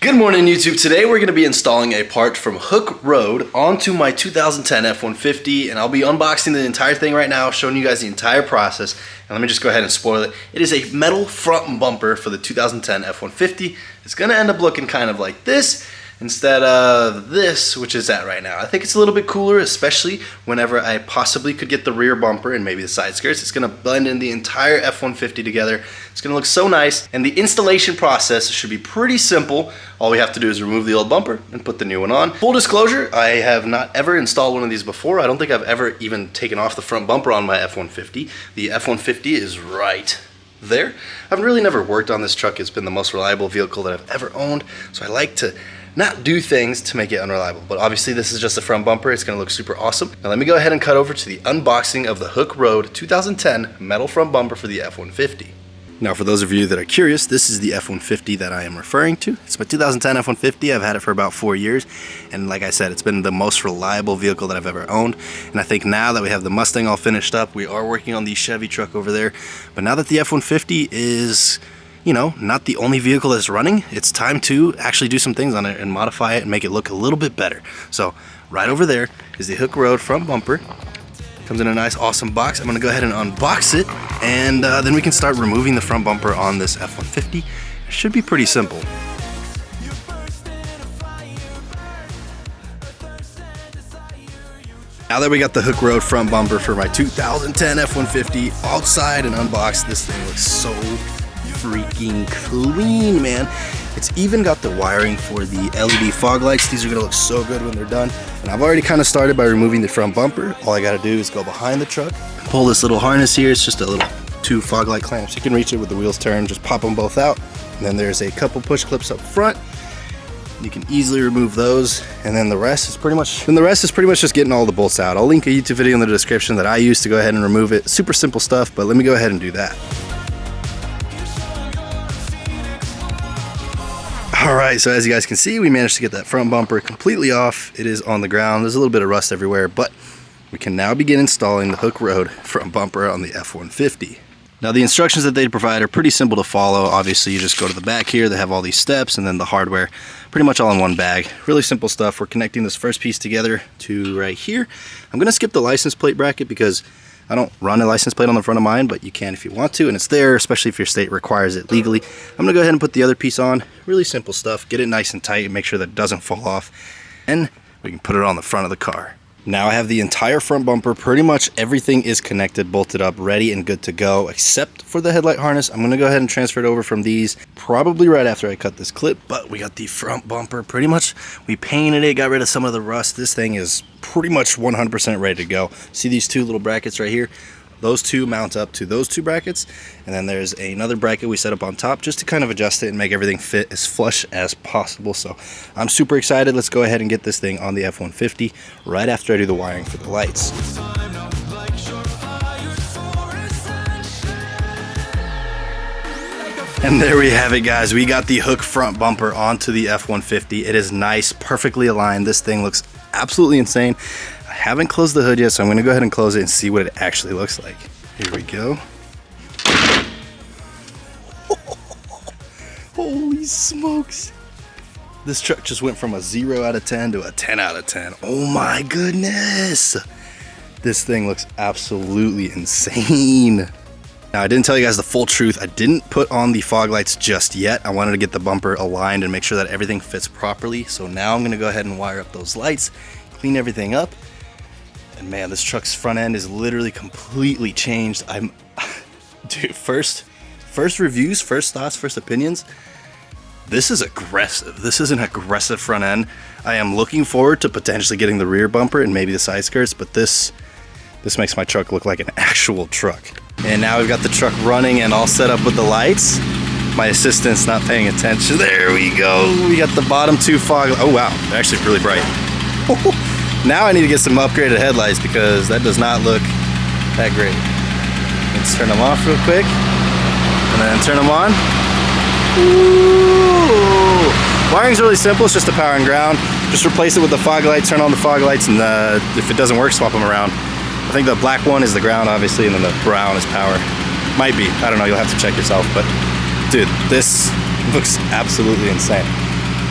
Good morning, YouTube. Today we're going to be installing a part from Hookeroad onto my 2010 F150, and I'll be unboxing the entire thing right now, showing you guys the entire process. And let me just go ahead and spoil it. It is a metal front bumper for the 2010 F150. It's going to end up looking kind of like this instead of this, which is at right now. I think it's a little bit cooler, especially whenever I possibly could get the rear bumper and maybe the side skirts. It's going to blend in the entire F150 together. It's going to look so nice, and the installation process should be pretty simple. All we have to do is remove the old bumper and put the new one on. Full disclosure, I have not ever installed one of these before. I don't think I've ever even taken off the front bumper on my F150. The F150 is right there. I've really never worked on this truck. It's been the most reliable vehicle that I've ever owned, so I like to not do things to make it unreliable. But obviously this is just a front bumper. It's gonna look super awesome. Now let me go ahead and cut over to the unboxing of the Hookeroad 2010 metal front bumper for the F150. Now for those of you that are curious, this is the F-150 that I am referring to. It's my 2010 F-150. I've had it for about 4 years, and like I said, it's been the most reliable vehicle that I've ever owned. And I think now that we have the Mustang all finished up, we are working on the Chevy truck over there. But now that the F-150 is, you know, not the only vehicle that's running, it's time to actually do some things on it and modify it and make it look a little bit better. So right over there is the Hookeroad front bumper. Comes in a nice, awesome box. I'm gonna go ahead and unbox it, and then we can start removing the front bumper on this F-150. It should be pretty simple. Now that we got the Hookeroad front bumper for my 2010 F-150 outside and unboxed, this thing looks so freaking clean, man. It's even got the wiring for the LED fog lights. These are gonna look so good when they're done. And I've already kind of started by removing the front bumper. All I gotta do is go behind the truck, pull this little harness here. It's just a little 2 fog light clamps. You can reach it with the wheels turned, just pop them both out. And then there's a couple push clips up front. You can easily remove those. And then the rest is pretty much just getting all the bolts out. I'll link a YouTube video in the description that I used to go ahead and remove it. Super simple stuff, but let me go ahead and do that. Alright, so as you guys can see, we managed to get that front bumper completely off. It is on the ground. There's a little bit of rust everywhere, but we can now begin installing the Hookeroad front bumper on the F150. Now the instructions that they provide are pretty simple to follow. Obviously you just go to the back here, they have all these steps, and then the hardware pretty much all in one bag. Really simple stuff. We're connecting this first piece together to right here. I'm going to skip the license plate bracket because I don't run a license plate on the front of mine, but you can if you want to, and it's there, especially if your state requires it legally. I'm gonna go ahead and put the other piece on. Really simple stuff. Get it nice and tight and make sure that it doesn't fall off, and we can put it on the front of the car. Now I have the entire front bumper. Pretty much everything is connected, bolted up, ready and good to go, except for the headlight harness. I'm gonna go ahead and transfer it over from these probably right after I cut this clip, but we got the front bumper. Pretty much we painted it, got rid of some of the rust. This thing is pretty much 100% ready to go. See these 2 little brackets right here? Those 2 mount up to those 2 brackets, and then there's another bracket we set up on top just to kind of adjust it and make everything fit as flush as possible. So I'm super excited. Let's go ahead and get this thing on the F-150 right after I do the wiring for the lights. And there we have it, guys. We got the Hooke front bumper onto the F-150. It is nice, perfectly aligned. This thing looks absolutely insane. I haven't closed the hood yet, so I'm gonna go ahead and close it and see what it actually looks like. Here we go. Holy smokes. This truck just went from a 0 out of 10 to a 10 out of 10. Oh my goodness. This thing looks absolutely insane. Now, I didn't tell you guys the full truth. I didn't put on the fog lights just yet. I wanted to get the bumper aligned and make sure that everything fits properly. So now I'm gonna go ahead and wire up those lights, clean everything up. And man, this truck's front end is literally completely changed. Dude, first reviews, first thoughts, first opinions. This is aggressive. This is an aggressive front end. I am looking forward to potentially getting the rear bumper and maybe the side skirts, but this makes my truck look like an actual truck. And now we've got the truck running and all set up with the lights. My assistant's not paying attention. There we go. We got the bottom 2 fog. Oh wow, they're actually really bright. Now I need to get some upgraded headlights because that does not look that great. Let's turn them off real quick and then turn them on. Ooh. Wiring's really simple. It's just a power and ground. Just replace it with the fog light, turn on the fog lights, and if it doesn't work, swap them around. I think the black one is the ground, obviously, and then the brown is power. Might be. I don't know. You'll have to check yourself. But dude, this looks absolutely insane.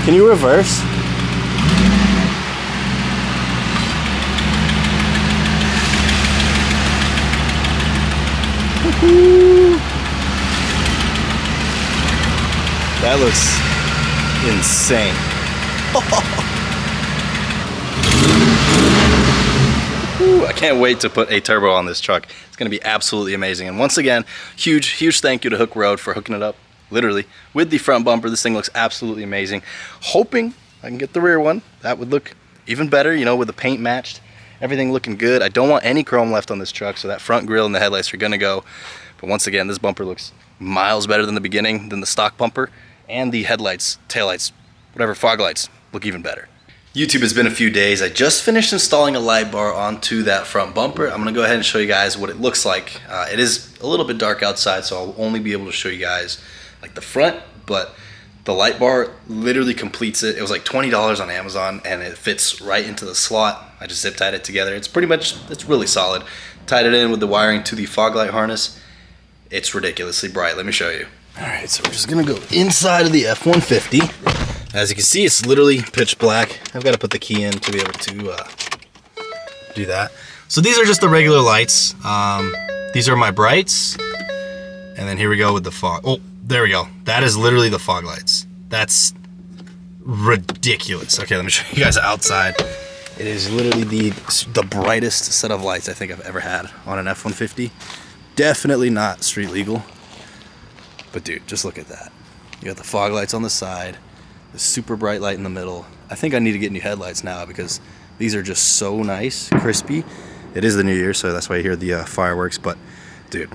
Can you reverse? That looks insane. I can't wait to put a turbo on this truck. It's gonna be absolutely amazing. And once again, huge thank you to Hookeroad for hooking it up, literally, with the front bumper. This thing looks absolutely amazing. Hoping I can get the rear one. That would look even better, you know, with the paint matched. Everything looking good. I don't want any chrome left on this truck, so that front grille and the headlights are gonna go. But once again, this bumper looks miles better than the beginning, than the stock bumper. And the headlights, taillights, whatever, fog lights look even better. YouTube, has been a few days. I just finished installing a light bar onto that front bumper. I'm gonna go ahead and show you guys what it looks like. It is a little bit dark outside, so I'll only be able to show you guys like the front, but the light bar literally completes it. It was like $20 on Amazon and it fits right into the slot. I just zip tied it together. It's pretty much, it's really solid. Tied it in with the wiring to the fog light harness. It's ridiculously bright. Let me show you. All right, so we're just gonna go inside of the F150. As you can see, it's literally pitch black. I've got to put the key in to be able to do that. So these are just the regular lights. These are my brights. And then here we go with the fog. Oh, there we go. That is literally the fog lights. That's ridiculous. Okay, let me show you guys outside. It is literally the brightest set of lights I think I've ever had on an F-150. Definitely not street legal. But dude, just look at that. You got the fog lights on the side, the super bright light in the middle. I think I need to get new headlights now because these are just so nice, crispy. It is the new year, so that's why you hear the fireworks. But dude,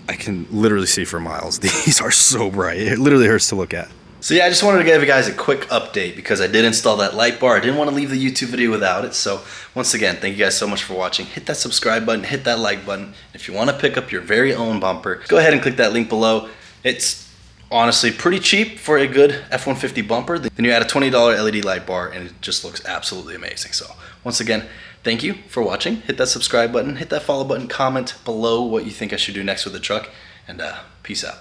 I can literally see for miles. These are so bright. It literally hurts to look at. So yeah, I just wanted to give you guys a quick update because I did install that light bar. I didn't want to leave the YouTube video without it. So once again, thank you guys so much for watching. Hit that subscribe button, hit that like button. If you want to pick up your very own bumper, go ahead and click that link below. It's honestly pretty cheap for a good F-150 bumper. Then you add a $20 LED light bar and it just looks absolutely amazing. So once again, thank you for watching. Hit that subscribe button, hit that follow button, comment below what you think I should do next with the truck, and peace out.